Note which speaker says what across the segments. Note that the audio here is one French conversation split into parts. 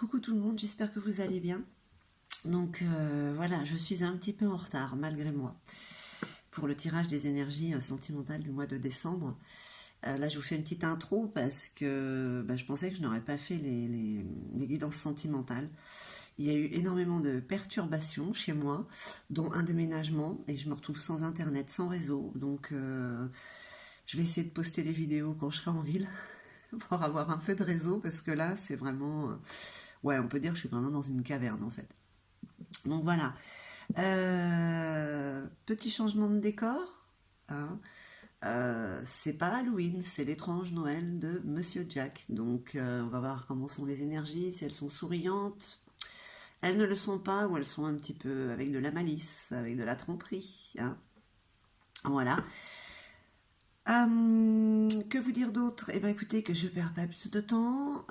Speaker 1: Coucou tout le monde, j'espère que vous allez bien. Donc voilà, je suis un petit peu en retard malgré moi pour le tirage des énergies sentimentales du mois de décembre. Là, je vous fais une petite intro parce que je pensais que je n'aurais pas fait les guidances sentimentales. Il y a eu énormément de perturbations chez moi, dont un déménagement, et je me retrouve sans internet, sans réseau. Donc je vais essayer de poster les vidéos quand je serai en ville pour avoir un peu de réseau parce que là, c'est vraiment... ouais, on peut dire que je suis vraiment dans une caverne en fait. Donc voilà. Petit changement de décor. Hein. C'est pas Halloween, c'est l'étrange Noël de Monsieur Jack. Donc on va voir comment sont les énergies, si elles sont souriantes. Elles ne le sont pas ou elles sont un petit peu avec de la malice, avec de la tromperie. Hein. Voilà. Que vous dire d'autre? Eh bien écoutez, que je perds pas plus de temps.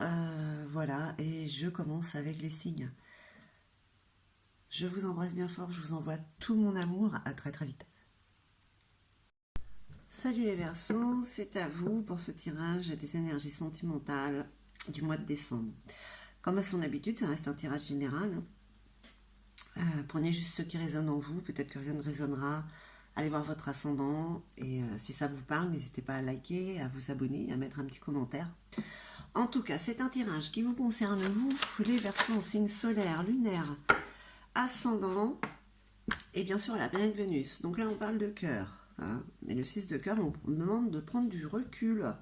Speaker 1: Voilà, et je commence avec les signes. Je vous embrasse bien fort, je vous envoie tout mon amour, à très très vite. Salut les Verseaux, c'est à vous pour ce tirage des énergies sentimentales du mois de décembre. Comme à son habitude, ça reste un tirage général. Prenez juste ce qui résonne en vous, peut-être que rien ne résonnera. Allez voir votre ascendant et si ça vous parle, n'hésitez pas à liker, à vous abonner, à mettre un petit commentaire. En tout cas, c'est un tirage qui vous concerne vous, les Verseaux en signe solaire, lunaire, ascendant et bien sûr la planète Vénus. Donc là, on parle de cœur. Hein, mais le 6 de cœur, on demande de prendre du recul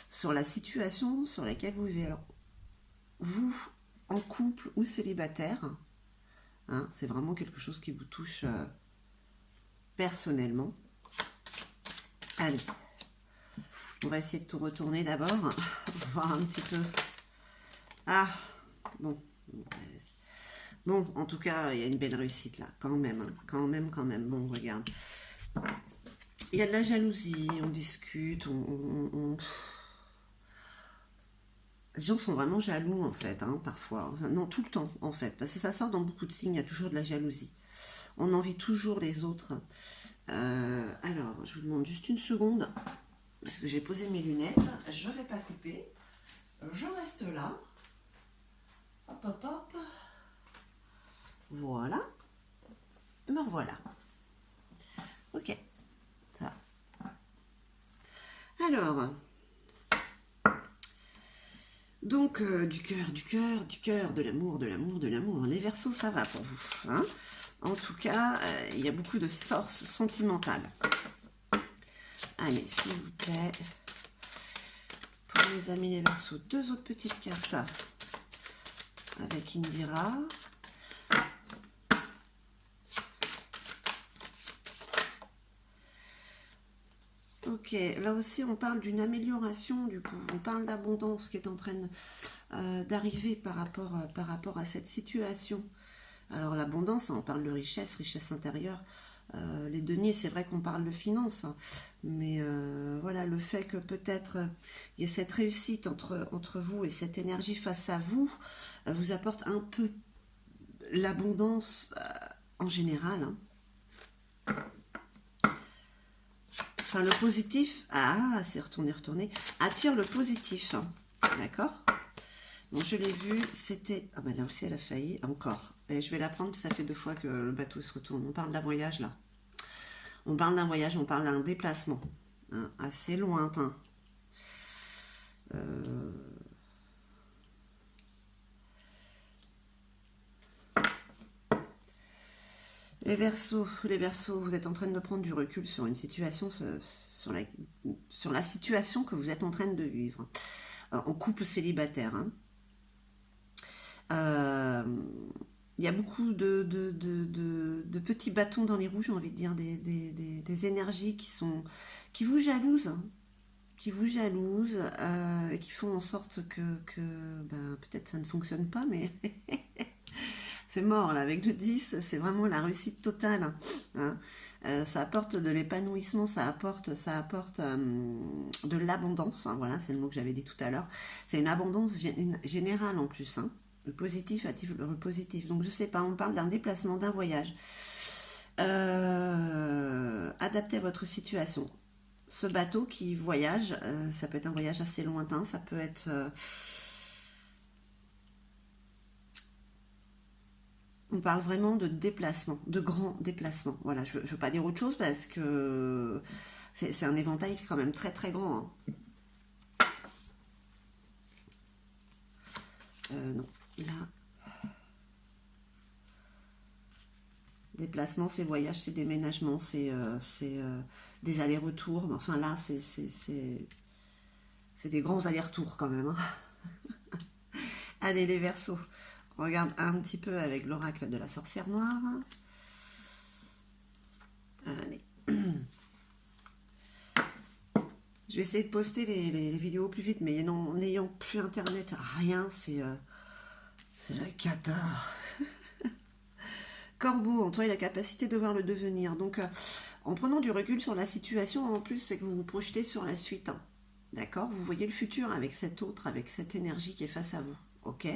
Speaker 1: sur la situation sur laquelle vous vivez. Alors, vous, en couple ou célibataire, hein, c'est vraiment quelque chose qui vous touche personnellement. Allez, on va essayer de tout retourner d'abord, voir un petit peu. Ah, bon. Bon, en tout cas, il y a une belle réussite là, quand même, hein, quand même. Bon, regarde. Il y a de la jalousie, on discute, les gens sont vraiment jaloux en fait, hein, parfois. Enfin, non, tout le temps en fait, parce que ça sort dans beaucoup de signes, il y a toujours de la jalousie. On envie toujours les autres. Alors, je vous demande juste une seconde, parce que j'ai posé mes lunettes, je ne vais pas couper, je reste là. Hop, hop, hop. Voilà. Me revoilà. Ok. Ça. Alors, donc, du cœur, de l'amour. Les Verseaux, ça va pour vous. Hein, en tout cas, il y a beaucoup de force sentimentale. Allez, s'il vous plaît, pour mes amis les Verseaux, deux autres petites cartes avec Indira. Ok, là aussi on parle d'une amélioration, du coup, on parle d'abondance qui est en train d'arriver par rapport à cette situation. Alors l'abondance, on parle de richesse intérieure. Les deniers, c'est vrai qu'on parle de finances, hein, mais voilà, le fait que peut-être il y ait cette réussite entre vous et cette énergie face à vous, vous apporte un peu l'abondance en général. Hein. Enfin, le positif, c'est retourné, attire le positif, hein, d'accord? Bon, je l'ai vu, c'était... Ah ben là aussi, elle a failli, encore. Et je vais la prendre, ça fait 2 fois que le bateau se retourne. On parle d'un voyage, là. On parle d'un voyage, on parle d'un déplacement, hein, assez lointain. Les Verseaux, vous êtes en train de prendre du recul sur une situation, sur la situation que vous êtes en train de vivre. En couple célibataire, hein. Il y a beaucoup de petits bâtons dans les roues, j'ai envie de dire, des énergies qui vous jalousent, hein, et qui font en sorte que peut-être ça ne fonctionne pas, mais c'est mort là, avec le 10, c'est vraiment la réussite totale. Hein. Ça apporte de l'épanouissement, ça apporte de l'abondance, hein, voilà, c'est le mot que j'avais dit tout à l'heure. C'est une abondance générale en plus, hein. Le positif attire le positif. Donc je sais pas, on parle d'un déplacement, d'un voyage. Adaptez à votre situation. Ce bateau qui voyage, ça peut être un voyage assez lointain, ça peut être On parle vraiment de déplacement, de grands déplacements. Voilà, je ne veux pas dire autre chose parce que c'est un éventail qui est quand même très très grand. Hein. Non, là, déplacement, c'est voyage, c'est déménagement, c'est des allers-retours. Mais enfin là, c'est des grands allers-retours quand même. Hein. Allez les Verseaux, on regarde un petit peu avec l'oracle de la sorcière noire. Allez. Je vais essayer de poster les vidéos plus vite, mais n'ayant plus internet, rien, c'est la cata. Corbeau, en toi, il a la capacité de voir le devenir. Donc, en prenant du recul sur la situation, en plus, c'est que vous vous projetez sur la suite. Hein. D'accord? Vous voyez le futur avec cet autre, avec cette énergie qui est face à vous. Ok?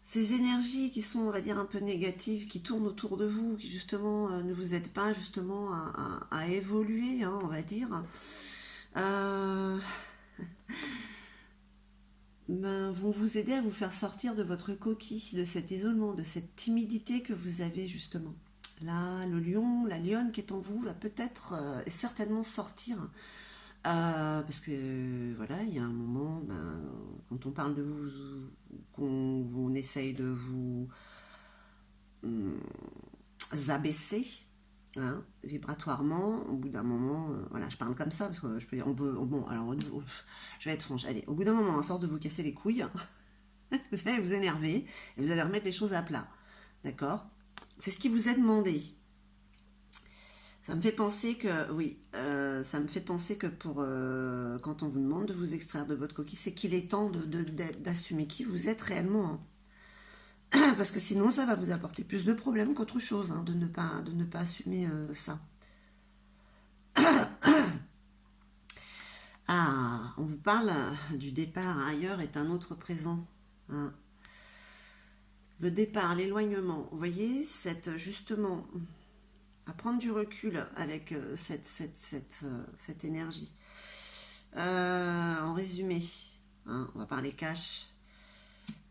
Speaker 1: Ces énergies qui sont, on va dire, un peu négatives, qui tournent autour de vous, qui justement ne vous aident pas justement à évoluer, hein, on va dire, vont vous aider à vous faire sortir de votre coquille, de cet isolement, de cette timidité que vous avez justement. Là, le lion, la lionne qui est en vous va peut-être et certainement sortir. Parce que voilà, il y a un moment, quand on parle de vous, qu'on essaye de vous abaisser, hein, vibratoirement, au bout d'un moment, voilà, je parle comme ça, parce que je peux dire, bon, alors, je vais être franche, allez, au bout d'un moment, à force de vous casser les couilles, vous allez vous énerver, et vous allez remettre les choses à plat, d'accord? C'est ce qui vous est demandé. Ça me fait penser que, oui, ça me fait penser que quand on vous demande de vous extraire de votre coquille, c'est qu'il est temps d'assumer qui vous êtes réellement. Hein. Parce que sinon, ça va vous apporter plus de problèmes qu'autre chose, hein, de ne pas assumer ça. Ah, on vous parle du départ. Ailleurs est un autre présent. Hein. Le départ, l'éloignement. Vous voyez, justement, à prendre du recul avec cette énergie. En résumé, hein, on va parler cash.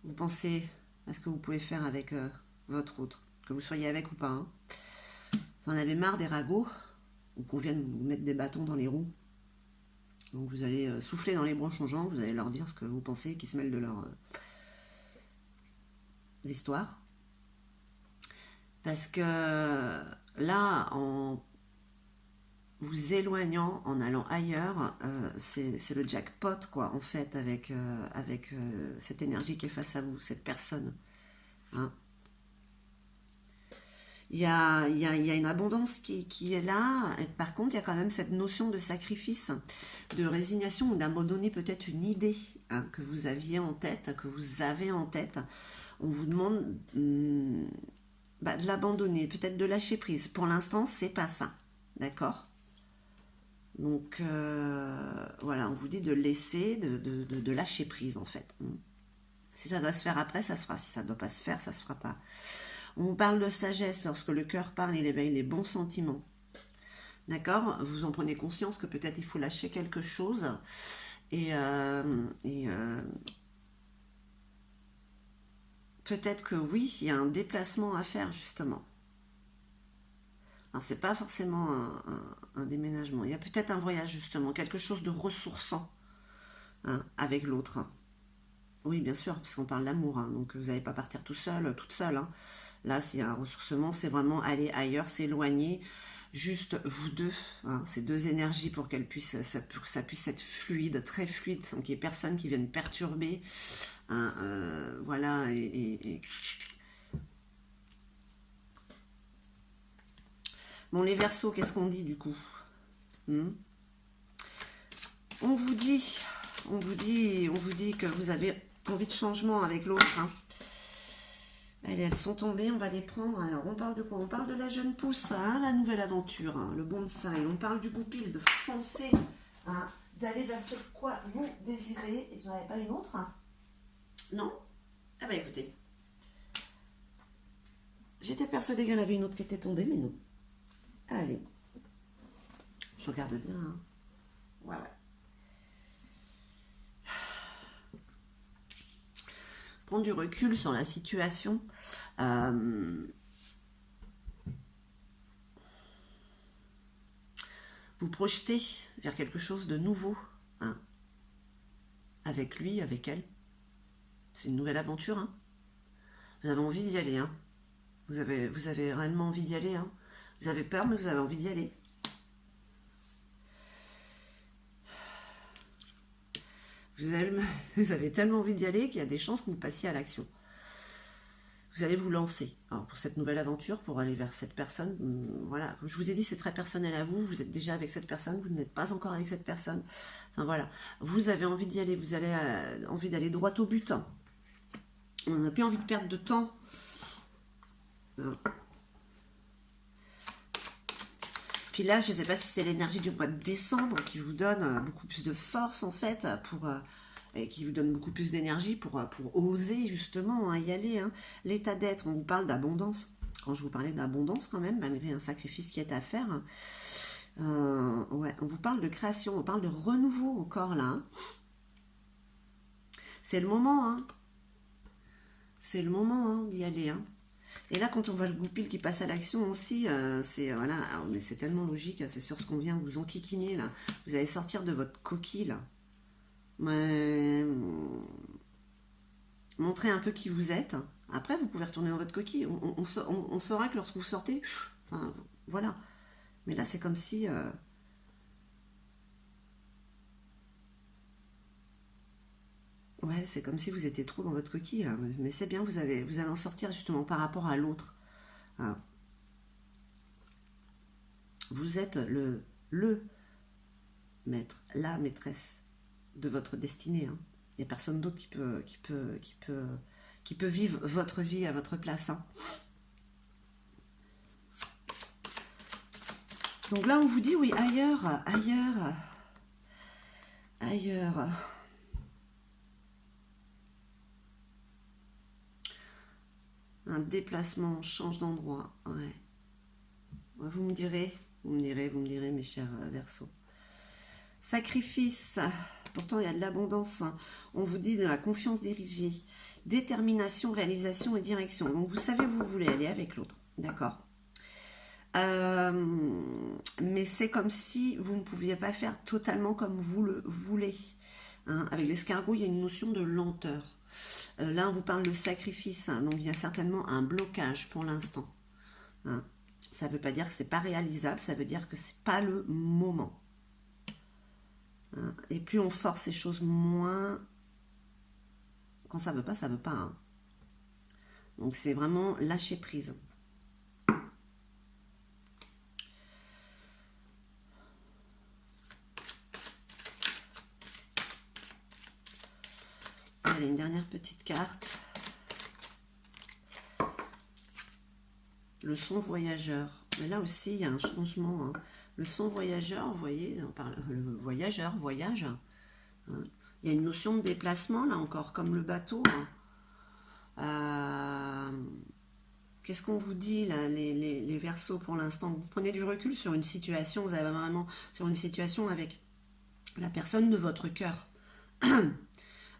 Speaker 1: Vous pensez à ce que vous pouvez faire avec votre autre, que vous soyez avec ou pas. Hein. Vous en avez marre des ragots, ou qu'on vienne vous mettre des bâtons dans les roues. Donc vous allez souffler dans les branches changeants, vous allez leur dire ce que vous pensez, qui se mêlent de leurs histoires. Parce que là, en vous éloignant, en allant ailleurs, c'est le jackpot, quoi, en fait, avec cette énergie qui est face à vous, cette personne. Hein. Il y a une abondance qui est là, et par contre, il y a quand même cette notion de sacrifice, de résignation, ou d'abandonner peut-être une idée hein, que vous aviez en tête, que vous avez en tête. On vous demande de l'abandonner, peut-être de lâcher prise. Pour l'instant, c'est pas ça. D'accord? Donc voilà, on vous dit de laisser, de lâcher prise en fait. Si ça doit se faire après, ça se fera. Si ça ne doit pas se faire, ça ne se fera pas. On vous parle de sagesse. Lorsque le cœur parle, il éveille les bons sentiments. D'accord? Vous en prenez conscience que peut-être il faut lâcher quelque chose. Et peut-être que oui, il y a un déplacement à faire justement. Alors c'est pas forcément un déménagement. Il y a peut-être un voyage justement, quelque chose de ressourçant hein, avec l'autre. Oui, bien sûr, parce qu'on parle d'amour, hein, donc vous n'allez pas partir tout seul, toute seule. Hein. Là, c'est un ressourcement, c'est vraiment aller ailleurs, s'éloigner, juste vous deux, hein, ces deux énergies pour que ça puisse être fluide, très fluide, sans qu'il n'y ait personne qui vienne perturber. Hein, voilà, Bon, les Verseaux, qu'est-ce qu'on dit du coup On vous dit que vous avez envie de changement avec l'autre. Hein. Allez, elles sont tombées, on va les prendre. Alors, on parle de quoi? On parle de la jeune pousse, hein, la nouvelle aventure, hein, le bonsaï. On parle du goupil, de foncer, hein, d'aller vers ce quoi vous désirez. Et j'en avais pas une autre hein. Non? Ah bah écoutez. J'étais persuadée qu'il y en avait une autre qui était tombée, mais non. Allez. Je regarde bien. Hein. Voilà. Prendre du recul sur la situation. Vous projetez vers quelque chose de nouveau. Hein, avec lui, avec elle. C'est une nouvelle aventure. Hein. Vous avez envie d'y aller. Hein. Vous avez réellement envie d'y aller. Hein. Vous avez peur, mais vous avez envie d'y aller. Vous avez tellement envie d'y aller qu'il y a des chances que vous passiez à l'action. Vous allez vous lancer. Alors pour cette nouvelle aventure, pour aller vers cette personne, voilà, comme je vous ai dit, c'est très personnel à vous. Vous êtes déjà avec cette personne, vous n'êtes pas encore avec cette personne. Enfin voilà, vous avez envie d'y aller, vous avez envie d'aller droit au but. Hein. On n'a plus envie de perdre de temps. Hein. Puis là, je ne sais pas si c'est l'énergie du mois de décembre qui vous donne beaucoup plus de force en fait et qui vous donne beaucoup plus d'énergie pour oser justement y aller. Hein. L'état d'être, on vous parle d'abondance. Quand je vous parlais d'abondance quand même, malgré un sacrifice qui est à faire, ouais, on vous parle de création, on parle de renouveau encore là. Hein. C'est le moment, hein. C'est le moment hein, d'y aller. Hein. Et là, quand on voit le goupil qui passe à l'action aussi, c'est voilà, mais c'est tellement logique, c'est sur ce qu'on vient vous enquiquiner là. Vous allez sortir de votre coquille là. Montrez un peu qui vous êtes. Après, vous pouvez retourner dans votre coquille. On saura que lorsque vous sortez, enfin, voilà. Mais là, c'est comme si... ouais, c'est comme si vous étiez trop dans votre coquille. Là. Mais c'est bien, vous allez en sortir justement par rapport à l'autre. Hein. Vous êtes le maître, la maîtresse de votre destinée. Hein. Il n'y a personne d'autre qui peut vivre votre vie à votre place. Hein. Donc là, on vous dit, oui, ailleurs. Un déplacement, on change d'endroit. Ouais. Vous me direz, mes chers Verseaux. Sacrifice. Pourtant, il y a de l'abondance. Hein. On vous dit de la confiance dirigée, détermination, réalisation et direction. Donc, vous savez où vous voulez aller avec l'autre. D'accord. Mais c'est comme si vous ne pouviez pas faire totalement comme vous le voulez. Hein. Avec l'escargot, il y a une notion de lenteur. Là, on vous parle de sacrifice. Hein. Donc, il y a certainement un blocage pour l'instant. Hein. Ça ne veut pas dire que c'est pas réalisable. Ça veut dire que c'est pas le moment. Et plus on force ces choses, moins... Quand ça veut pas, ça veut pas. Hein. Donc c'est vraiment lâcher prise. Allez, une dernière petite carte. Le son voyageur. Mais là aussi, il y a un changement. Hein. Le son voyageur, vous voyez, on parle, le voyageur, voyage. Hein. Il y a une notion de déplacement, là encore, comme le bateau. Hein. Qu'est-ce qu'on vous dit, là, les Verseaux, pour l'instant? Vous prenez du recul sur une situation, vous avez vraiment sur une situation avec la personne de votre cœur.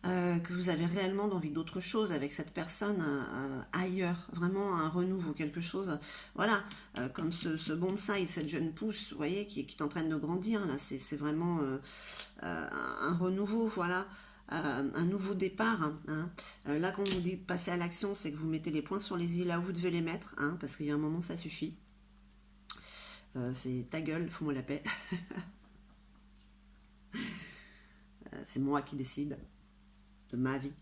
Speaker 1: Que vous avez réellement envie d'autre chose avec cette personne ailleurs, vraiment un renouveau, quelque chose, voilà, comme ce bonsaï, cette jeune pousse, vous voyez, qui est en train de grandir, là, c'est vraiment un renouveau, voilà, un nouveau départ. Hein. Là, quand on vous dit de passer à l'action, c'est que vous mettez les points sur les i là où vous devez les mettre, hein, parce qu'il y a un moment, ça suffit. C'est ta gueule, fous-moi la paix. C'est moi qui décide de ma vie.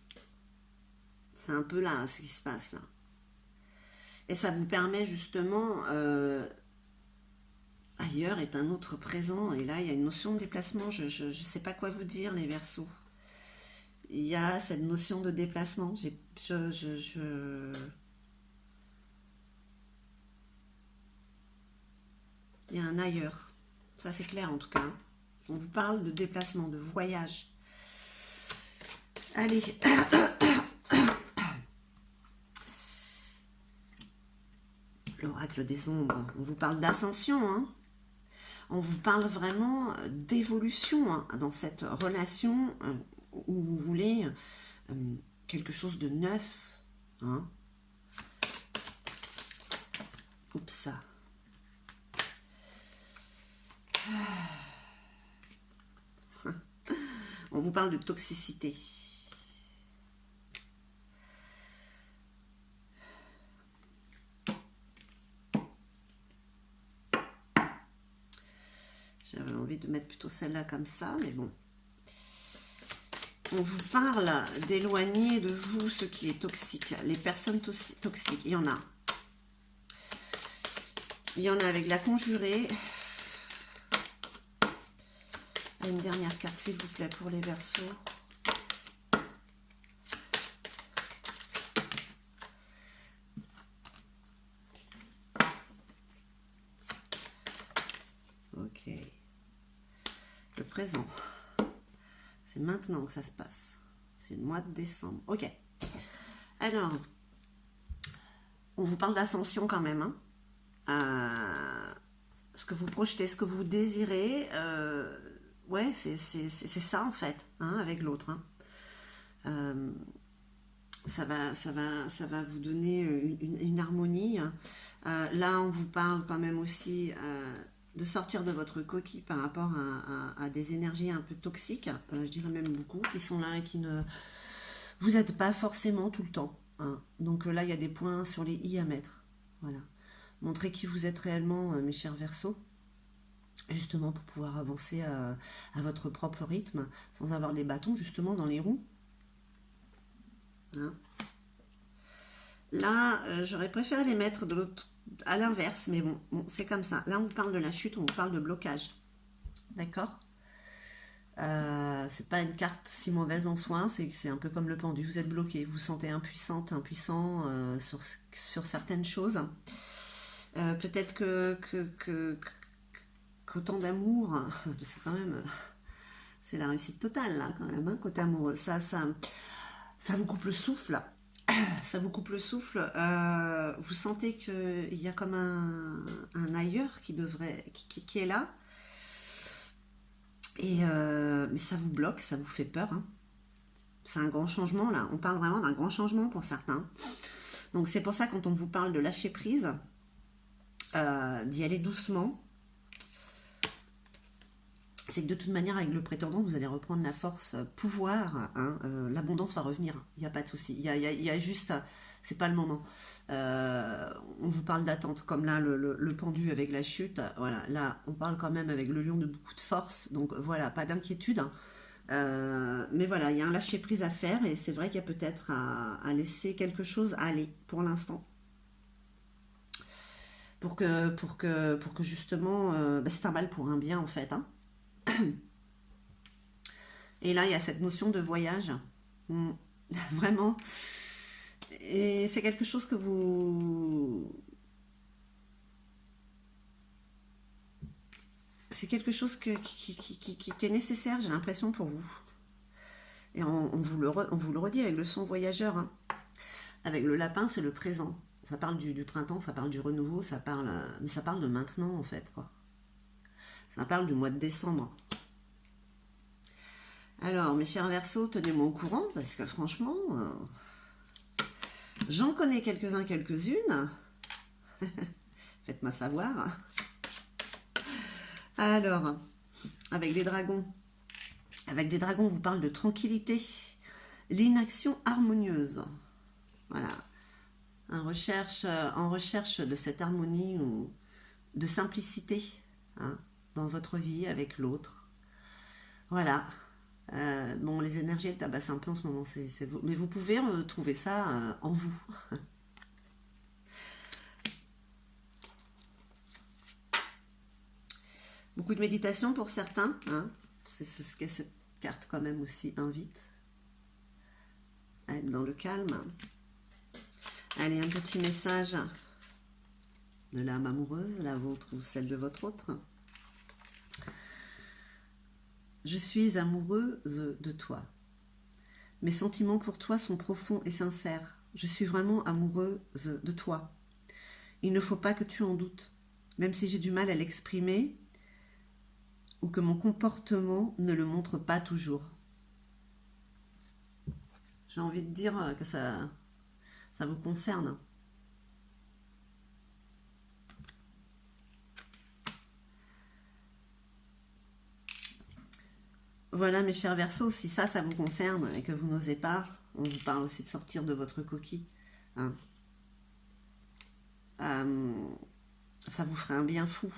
Speaker 1: C'est un peu là ce qui se passe là. Et ça vous permet justement ailleurs est un autre présent. Et là il y a une notion de déplacement. Je sais pas quoi vous dire les Verseaux. Il y a cette notion de déplacement. Il y a un ailleurs. Ça c'est clair en tout cas. On vous parle de déplacement, de voyage. Allez. L'oracle des ombres. On vous parle d'ascension. Hein. On vous parle vraiment d'évolution hein, dans cette relation où vous voulez quelque chose de neuf. Hein. Oups. On vous parle de toxicité. J'avais envie de mettre plutôt celle-là comme ça, mais bon. On vous parle d'éloigner de vous ce qui est toxique. Les personnes toxiques, il y en a. Il y en a avec la conjurée. Une dernière carte, s'il vous plaît, pour les Verseaux. Ok. Le présent. C'est maintenant que ça se passe. C'est le mois de décembre. Ok. Alors, on vous parle d'ascension quand même. Hein. Ce que vous projetez, ce que vous désirez, ouais, c'est ça en fait, hein, avec l'autre. Hein. Ça va vous donner une harmonie. Là, on vous parle quand même aussi de sortir de votre coquille par rapport à des énergies un peu toxiques, je dirais même beaucoup, qui sont là et qui ne vous aident pas forcément tout le temps. Hein. Donc là, il y a des points sur les i à mettre. Voilà. Montrez qui vous êtes réellement, mes chers Verseaux, justement pour pouvoir avancer à votre propre rythme, sans avoir des bâtons justement dans les roues. Hein. Là, j'aurais préféré les mettre de l'autre à l'inverse, mais bon, c'est comme ça. Là, on vous parle de la chute, on vous parle de blocage. D'accord. C'est pas une carte si mauvaise en soi, c'est un peu comme le pendu. Vous êtes bloqué, vous vous sentez impuissante, impuissant sur certaines choses. Peut-être qu'autant d'amour, c'est quand même, c'est la réussite totale là quand même, hein, côté amoureux. Ça vous coupe le souffle. Ça vous coupe le souffle, vous sentez qu'il y a comme un ailleurs qui est là, et mais ça vous bloque, ça vous fait peur. Hein. C'est un grand changement là, on parle vraiment d'un grand changement pour certains. Donc c'est pour ça quand on vous parle de lâcher prise, d'y aller doucement, c'est que de toute manière avec le prétendant vous allez reprendre la force pouvoir, hein, l'abondance va revenir, il n'y a pas de souci, il y a juste, c'est pas le moment. On vous parle d'attente, comme là le pendu avec la chute, voilà, là on parle quand même avec le lion de beaucoup de force, donc voilà, pas d'inquiétude. Mais voilà, il y a un lâcher prise à faire et c'est vrai qu'il y a peut-être à laisser quelque chose aller pour l'instant. Pour que justement, c'est un mal pour un bien en fait, hein. Et là, il y a cette notion de voyage. Vraiment. Et c'est quelque chose que vous... C'est quelque chose qui est nécessaire, j'ai l'impression, pour vous. Et on vous le redit avec le son voyageur. Hein. Avec le lapin, c'est le présent. Ça parle du printemps, ça parle du renouveau, mais ça parle de maintenant, en fait. Quoi. Ça parle du mois de décembre. Alors, mes chers Verseaux, tenez-moi au courant, parce que franchement, j'en connais quelques-uns, quelques-unes. Faites-moi savoir. Alors, avec les dragons. Avec les dragons, on vous parle de tranquillité, l'inaction harmonieuse. Voilà. En recherche de cette harmonie ou de simplicité, hein, dans votre vie avec l'autre. Voilà. Bon, les énergies, elles tabassent un peu en ce moment, mais vous pouvez trouver ça en vous. Beaucoup de méditation pour certains, hein. C'est ce que cette carte quand même aussi invite à être dans le calme. Allez, un petit message de l'âme amoureuse, la vôtre ou celle de votre autre. Je suis amoureuse de toi. Mes sentiments pour toi sont profonds et sincères. Je suis vraiment amoureuse de toi. Il ne faut pas que tu en doutes. Même si j'ai du mal à l'exprimer, ou que mon comportement ne le montre pas toujours. J'ai envie de dire que ça vous concerne. Voilà mes chers Verseaux, si ça vous concerne et que vous n'osez pas, on vous parle aussi de sortir de votre coquille. Hein. Ça vous ferait un bien fou.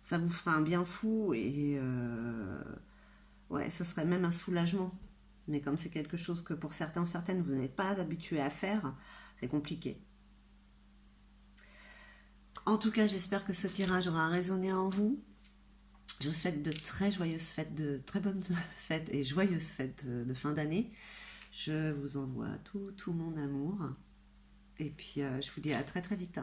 Speaker 1: Ça vous ferait un bien fou et ouais, ce serait même un soulagement. Mais comme c'est quelque chose que pour certains ou certaines vous n'êtes pas habitués à faire, c'est compliqué. En tout cas, j'espère que ce tirage aura résonné en vous. Je vous souhaite de très joyeuses fêtes, de très bonnes fêtes et joyeuses fêtes de fin d'année. Je vous envoie tout mon amour. Et puis, je vous dis à très très vite.